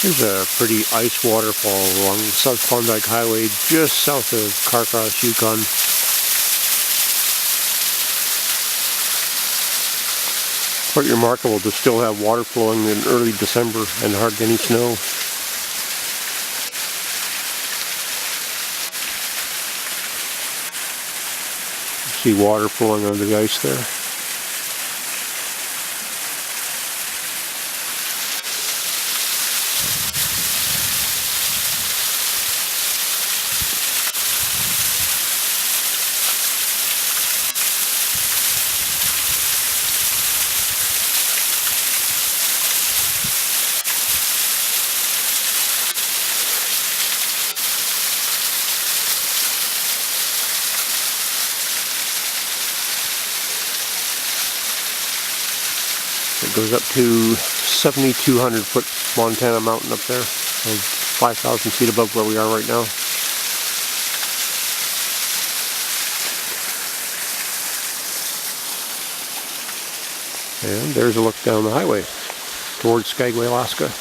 Here's a pretty ice waterfall along the South Klondike Highway just south of Carcross, Yukon. Quite remarkable to still have water flowing in early December and hardly any snow. See water flowing under the ice there. It goes up to 7,200 foot Montana Mountain up there, 5,000 feet above where we are right now. And there's a look down the highway towards Skagway, Alaska.